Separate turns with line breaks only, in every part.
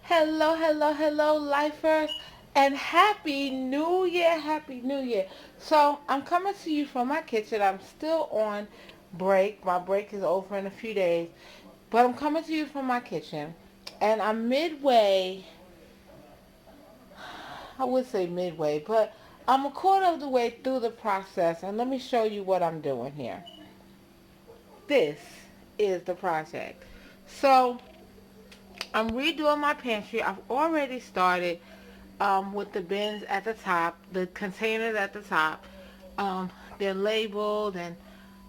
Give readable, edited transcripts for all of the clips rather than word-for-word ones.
Hello, hello, hello, lifers, and Happy New Year, Happy New Year. So, I'm coming to you from my kitchen. I'm still on break. My break is over in a few days, but I'm coming to you from my kitchen, and I'm midway, I would say midway, but I'm a quarter of the way through the process, and let me show you what I'm doing here. This is the project. So, I'm redoing my pantry. I've already started with the bins at the top, the containers at the top. They're labeled and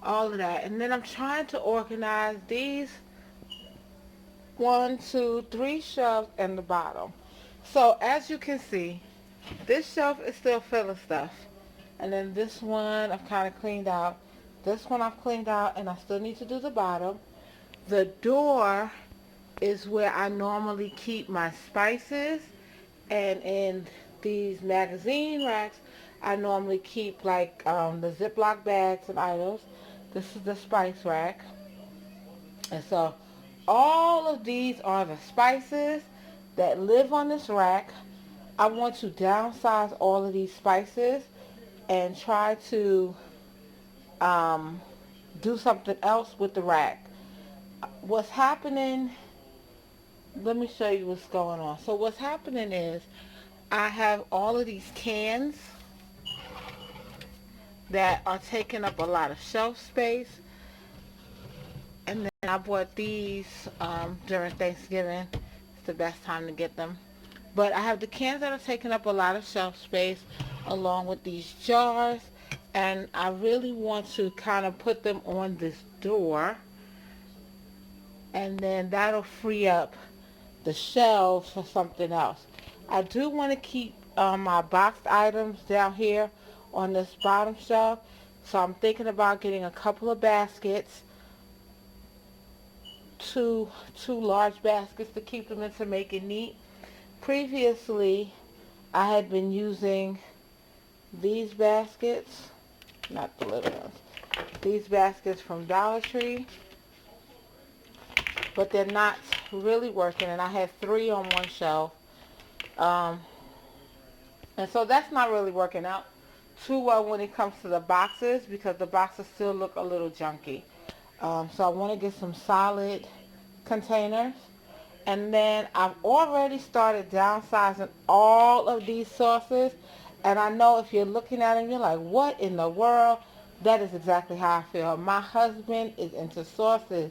all of that. And then I'm trying to organize these one, two, three shelves in the bottom. So as you can see, this shelf is still full of stuff. And then this one I've kind of cleaned out. This one I've cleaned out and I still need to do the bottom. The door is where I normally keep my spices, and in these magazine racks I normally keep like the Ziploc bags and items. This is the spice rack, and so all of these are the spices that live on this rack. I want to downsize all of these spices and try to um, do something else with the rack. What's happening, let me show you what's going on. So what's happening is I have all of these cans that are taking up a lot of shelf space. And then I bought these during Thanksgiving. It's the best time to get them. But I have the cans that are taking up a lot of shelf space along with these jars. And I really want to kind of put them on this door. And then that'll free up the shelves for something else. I do want to keep my boxed items down here on this bottom shelf. So I'm thinking about getting a couple of baskets, two large baskets to keep them in to make it neat. Previously, I had been using these baskets, not the little ones, these baskets from Dollar Tree, but they're not really working, and I had three on one shelf. Um, and so that's not really working out too well when it comes to the boxes because the boxes still look a little junky. So I want to get some solid containers. And then I've already started downsizing all of these sauces. And I know if you're looking at them, you're like, what in the world? That is exactly how I feel. My husband is into sauces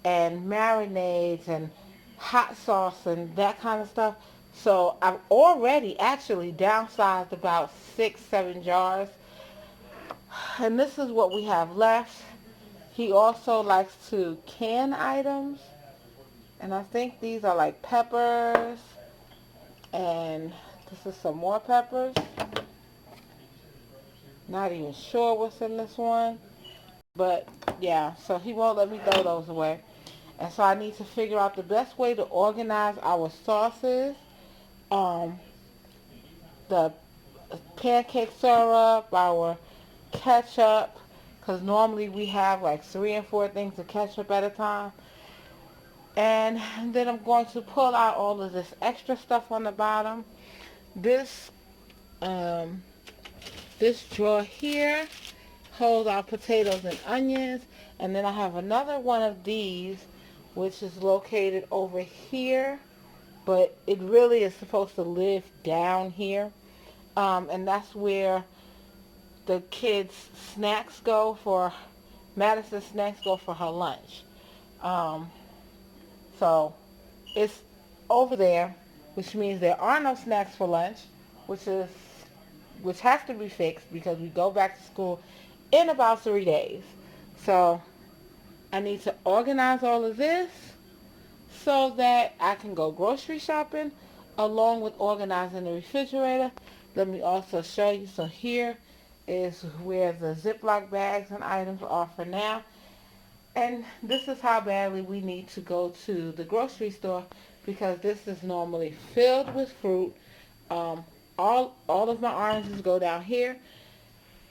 and marinades and hot sauce and that kind of stuff. So I've already actually downsized about 6, 7 jars. And this is what we have left. He also likes to can items. And I think these are like peppers. And this is some more peppers. Not even sure what's in this one. But yeah, so he won't let me throw those away. And so I need to figure out the best way to organize our sauces. Um, the pancake syrup, our ketchup. Because normally we have like 3 and 4 things of ketchup at a time. And then I'm going to pull out all of this extra stuff on the bottom. This um, this drawer here holds our potatoes and onions. And then I have another one of these, which is located over here. But it really is supposed to live down here. And that's where the kids' snacks go for, Madison's snacks go for her lunch. Um, so it's over there, which means there are no snacks for lunch, which is which has to be fixed because we go back to school in about 3 days. So I need to organize all of this so that I can go grocery shopping along with organizing the refrigerator. Let me also show you. So here is where the Ziploc bags and items are for now. And this is how badly we need to go to the grocery store because this is normally filled with fruit. Um, all of my oranges go down here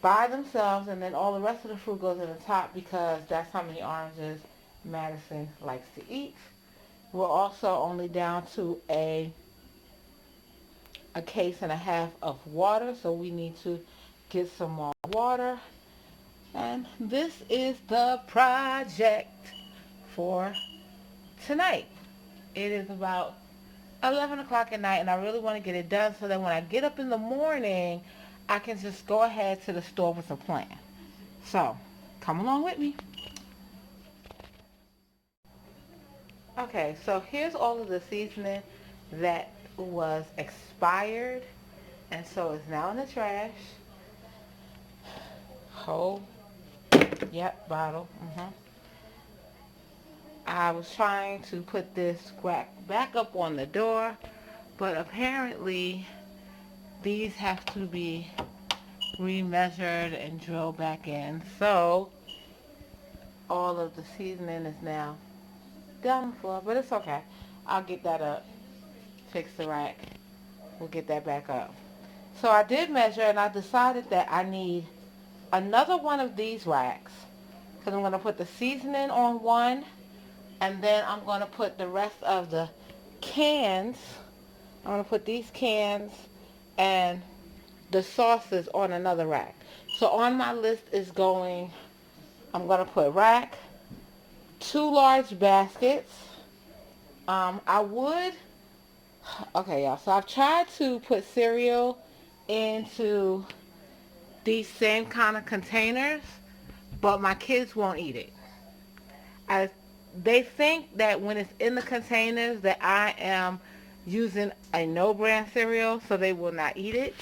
by themselves, and then all the rest of the fruit goes in the top because that's how many oranges Madison likes to eat. We're also only down to a case and a half of water, so we need to get some more water. And this is the project for tonight. It is about 11 o'clock at night, and I really want to get it done so that when I get up in the morning, I can just go ahead to the store with a plan. So, come along with me. Okay, so here's all of the seasoning that was expired, and so it's now in the trash. Whole, yep, bottle. I was trying to put this rack back up on the door, but apparently these have to be remeasured and drilled back in. So all of the seasoning is now down on the floor, but it's okay. I'll get that up, fix the rack. We'll get that back up. So I did measure, and I decided that I need another one of these racks because I'm going to put the seasoning on one, and then I'm going to put the rest of the cans. I'm going to put these cans and the sauces on another rack. So on my list is going, I'm going to put rack, 2 large baskets. Okay, y'all, so I've tried to put cereal into these same kind of containers, but my kids won't eat it. I, they think that when it's in the containers that I am using a no-brand cereal, so they will not eat it.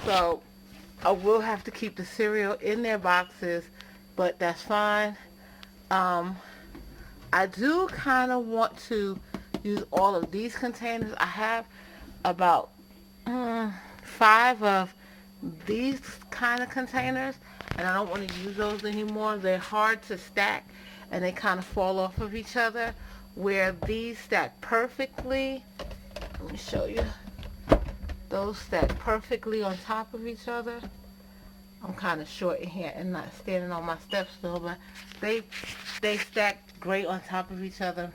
So I will have to keep the cereal in their boxes, but that's fine. I do kind of want to use all of these containers. I have about 5 of these kind of containers, and I don't want to use those anymore. They're hard to stack, and they kind of fall off of each other, where these stack perfectly. Let me show you. Those stack perfectly on top of each other. I'm kind of short in here and not standing on my steps still, but they stack great on top of each other.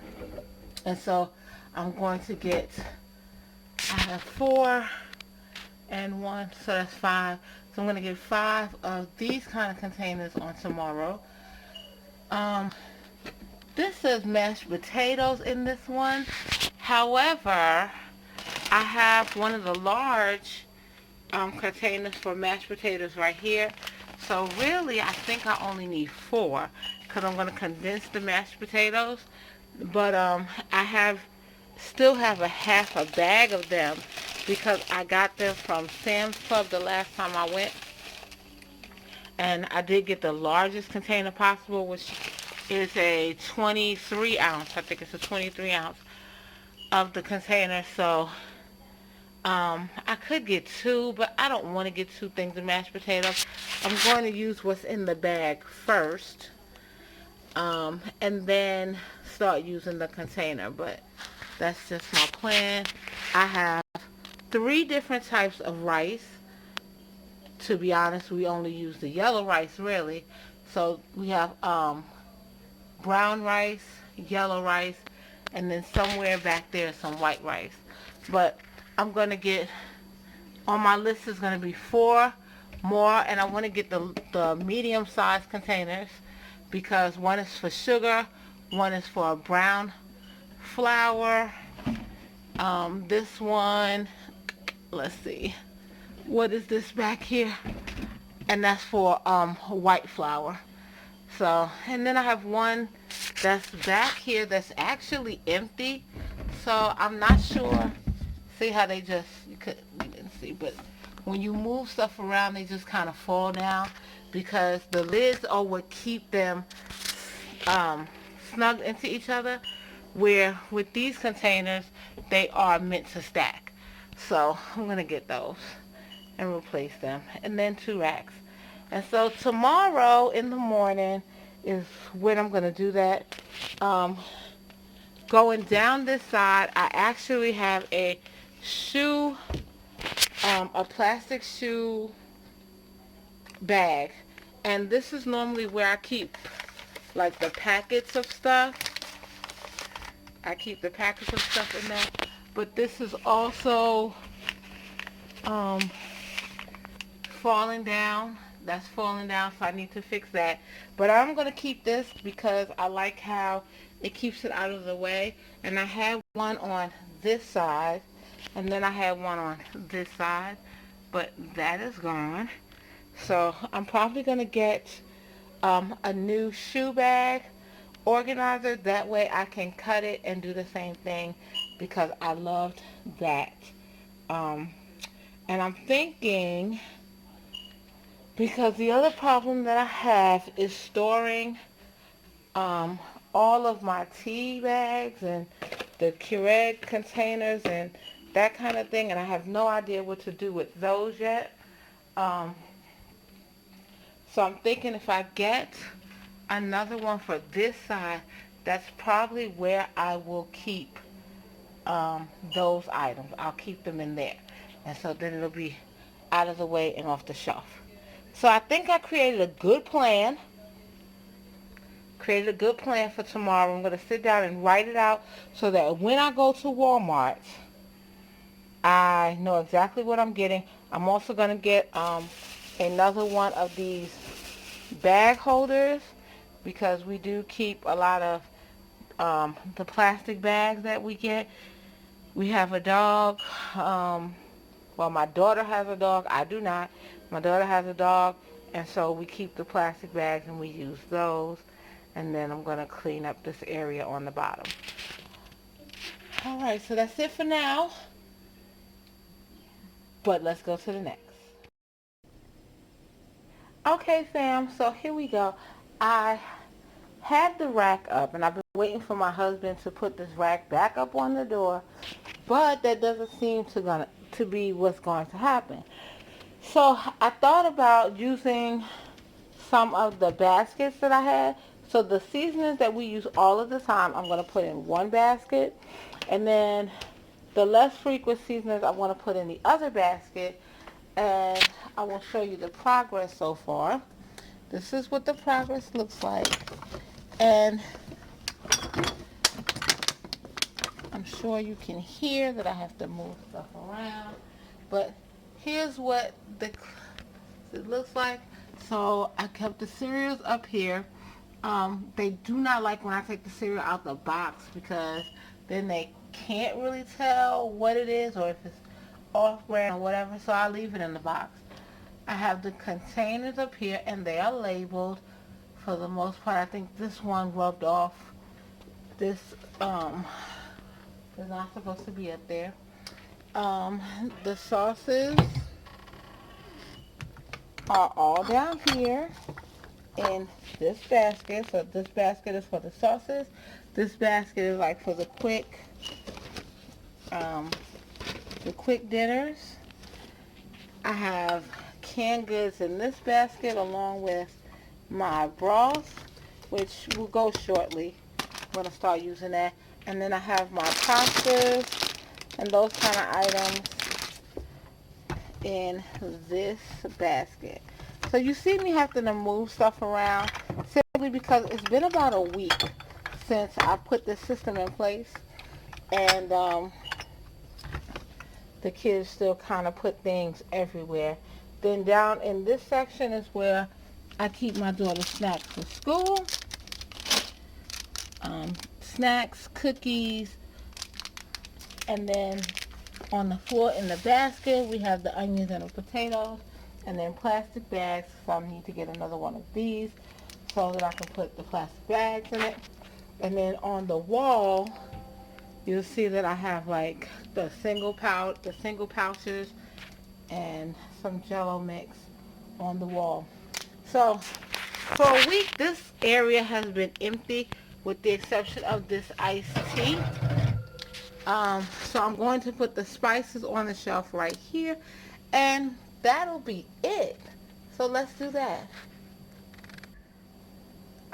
And so I'm going to get, I have 4 and 1, so that's 5. So I'm going to get 5 of these kind of containers on tomorrow. This says mashed potatoes in this one. However, I have one of the large containers for mashed potatoes right here. So really, I think I only need 4 because I'm going to condense the mashed potatoes. But I still have a half a bag of them because I got them from Sam's Club the last time I went. And I did get the largest container possible, which is a 23 ounce. I think it's a 23 ounce of the container. So I could get 2, but I don't want to get 2 things of mashed potatoes. I'm going to use what's in the bag first, and then start using the container. But that's just my plan. I have 3 different types of rice. To be honest, we only use the yellow rice, really. So we have brown rice, yellow rice, and then somewhere back there some white rice. But I'm going to get, on my list is going to be 4 more, and I want to get the medium-sized containers because one is for sugar, one is for brown flour. This one, let's see, what is this back here? And that's for white flour. So, and then I have one that's back here that's actually empty. So I'm not sure. See how they just, you didn't see, but when you move stuff around, they just kind of fall down because the lids are what keep them snug into each other, where with these containers, they are meant to stack. So I'm going to get those and replace them. And then 2 racks. And so tomorrow in the morning is when I'm going to do that. Going down this side, I actually have a shoe, a plastic shoe bag. And this is normally where I keep like the packets of stuff. I keep the packets of stuff in there. But this is also falling down. That's falling down, so I need to fix that. But I'm going to keep this because I like how it keeps it out of the way. And I had one on this side, and then I had one on this side, but that is gone. So I'm probably going to get a new shoe bag organizer. That way I can cut it and do the same thing because I loved that. And I'm thinking, because the other problem that I have is storing all of my tea bags and the Keurig containers and that kind of thing, and I have no idea what to do with those yet. So I'm thinking if I get another one for this side, that's probably where I will keep those items. I'll keep them in there. And so then it'll be out of the way and off the shelf. So I think I created a good plan. For tomorrow. I'm going to sit down and write it out so that when I go to Walmart, I know exactly what I'm getting. I'm also going to get another one of these bag holders because we do keep a lot of the plastic bags that we get. We have a dog. Well, my daughter has a dog. I do not. My daughter has a dog, and so we keep the plastic bags and we use those. And then I'm going to clean up this area on the bottom. Alright, so that's it for now. But let's go to the next. Okay, fam, so here we go. I had the rack up, and I've been waiting for my husband to put this rack back up on the door, but that doesn't seem to be what's going to happen. So I thought about using some of the baskets that I had. So the seasonings that we use all of the time, I'm going to put in one basket, and then the less frequent seasonings I want to put in the other basket, and I will show you the progress so far. This is what the progress looks like, and I'm sure you can hear that I have to move stuff around, but here's what it looks like. So I kept the cereals up here. They do not like when I take the cereal out the box because then they can't really tell what it is or if it's off-brand or whatever, so I leave it in the box. I have the containers up here, and they are labeled for the most part. I think this one rubbed off. This is not supposed to be up there. The sauces are all down here in this basket. So this basket is for the sauces. This basket is like for the quick dinners. I have canned goods in this basket along with my broth, which will go shortly. I'm going to start using that. And then I have my pastas and those kind of items in this basket. So you see me having to move stuff around simply because it's been about a week since I put this system in place, and the kids still kind of put things everywhere. Then down in this section is where I keep my daughter's snacks for school. Snacks, cookies, and then on the floor in the basket we have the onions and the potatoes, and then plastic bags. So I need to get another one of these so that I can put the plastic bags in it. And then on the wall you'll see that I have like the single pouches and some Jello mix on the wall. So for a week this area has been empty with the exception of this iced tea. So I'm going to put the spices on the shelf right here, and that'll be it. So let's do that.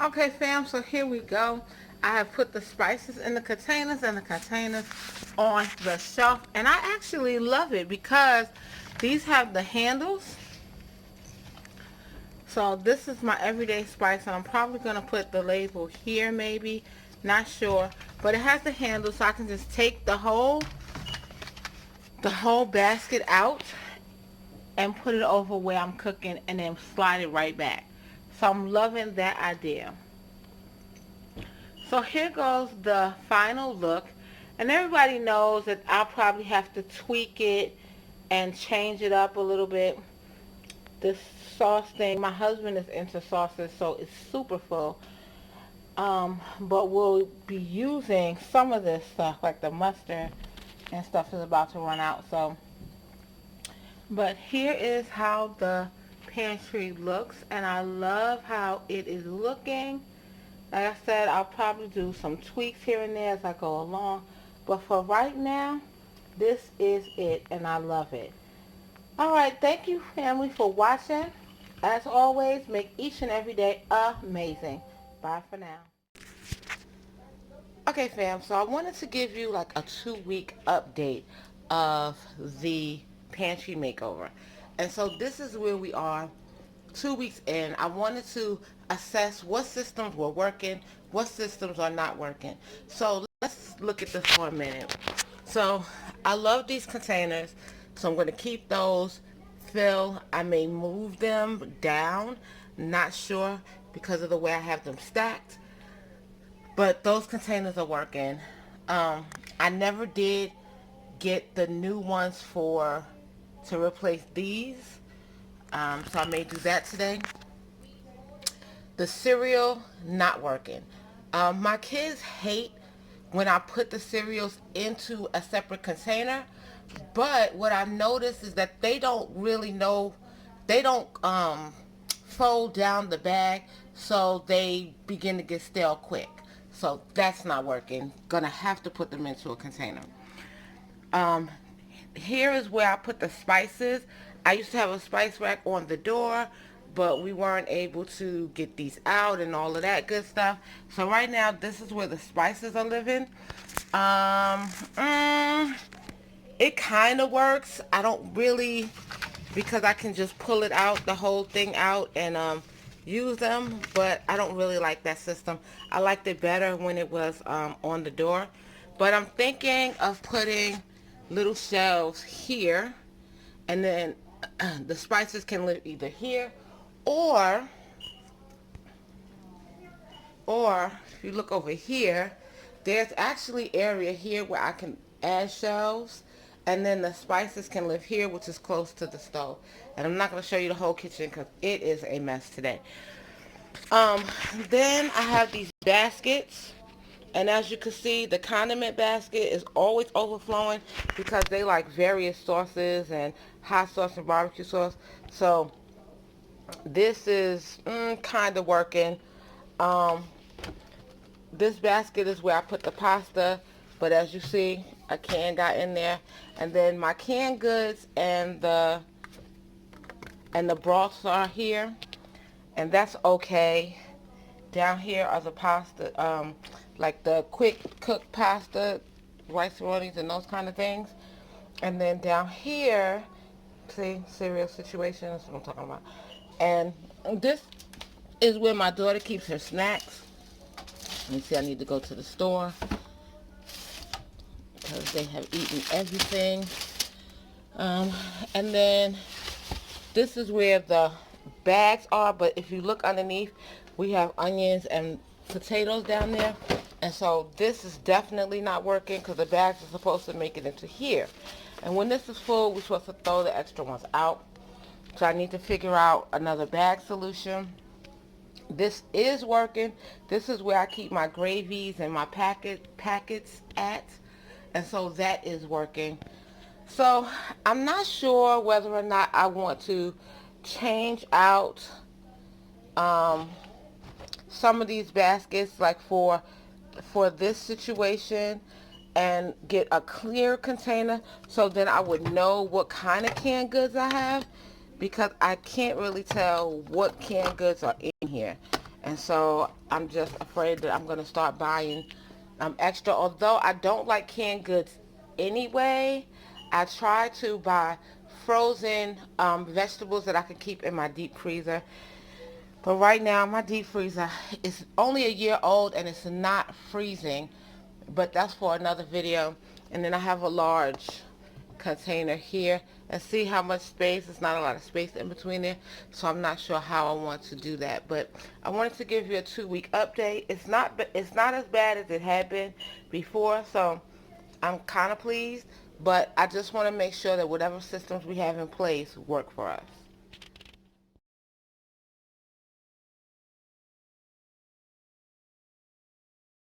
Okay, fam, so here we go. I have put the spices in the containers and the containers on the shelf, and I actually love it because these have the handles. So this is my everyday spice, and I'm probably going to put the label here maybe, not sure. But it has the handle, so I can just take the whole basket out and put it over where I'm cooking and then slide it right back. So I'm loving that idea. So here goes the final look. And everybody knows that I'll probably have to tweak it and change it up a little bit. This sauce thing, my husband is into sauces, so it's super full. But we'll be using some of this stuff, like the mustard and stuff is about to run out. So, but here is how the pantry looks, and I love how it is looking. Like I said, I'll probably do some tweaks here and there as I go along. But for right now, this is it, and I love it. Alright, thank you, family, for watching. As always, make each and every day amazing. Bye for now. Okay, fam, so I wanted to give you like a 2-week update of the pantry makeover. And so this is where we are 2 weeks in. I wanted to assess what systems were working, what systems are not working. So let's look at this for a minute. So I love these containers, so I'm going to keep those filled. I may move them down, not sure because of the way I have them stacked. But those containers are working. I never did get the new ones to replace these. So I may do that today. The cereal, not working. My kids hate when I put the cereals into a separate container. But what I've noticed is that they don't really know, they don't fold down the bag, so they begin to get stale quick. So that's not working. Gonna have to put them into a container. Here is where I put the spices. I used to have a spice rack on the door, but we weren't able to get these out and all of that good stuff. So right now, this is where the spices are living. It kind of works. I don't really, because I can just pull it out, the whole thing out, and use them, but I don't really like that system. I liked it better when it was on the door. But I'm thinking of putting little shelves here, and then the spices can live either here, or if you look over here, there's actually area here where I can add shelves, and then the spices can live here, which is close to the stove. And I'm not going to show you the whole kitchen because it is a mess today. Then I have these baskets, and as you can see, the condiment basket is always overflowing because they like various sauces and hot sauce and barbecue sauce. So this is kind of working. This basket is where I put the pasta, but as you see, a can got in there. And then my canned goods and the broths are here, and that's okay. Down here are the pasta, like the quick cook pasta, rice rolls and those kind of things. And then down here, see, cereal situation, that's what I'm talking about. And this is where my daughter keeps her snacks. Let me see, I need to go to the store because they have eaten everything. And then this is where the bags are, but if you look underneath, we have onions and potatoes down there. And so this is definitely not working because the bags are supposed to make it into here. And when this is full, we're supposed to throw the extra ones out. So I need to figure out another bag solution. This is working. This is where I keep my gravies and my packets at. And so that is working. So I'm not sure whether or not I want to change out some of these baskets, like for this situation, and get a clear container so then I would know what kind of canned goods I have, because I can't really tell what canned goods are in here. And so I'm just afraid that I'm going to start buying extra. Although I don't like canned goods anyway, I try to buy frozen vegetables that I can keep in my deep freezer. But right now my deep freezer is only a year old and it's not freezing. but that's for another video. And then I have a large container here, and see how much space. It's not a lot of space in between there, so I'm not sure how I want to do that. But I wanted to give you a 2-week update. It's not as bad as it had been before, so I'm kind of pleased. But I just want to make sure that whatever systems we have in place work for us.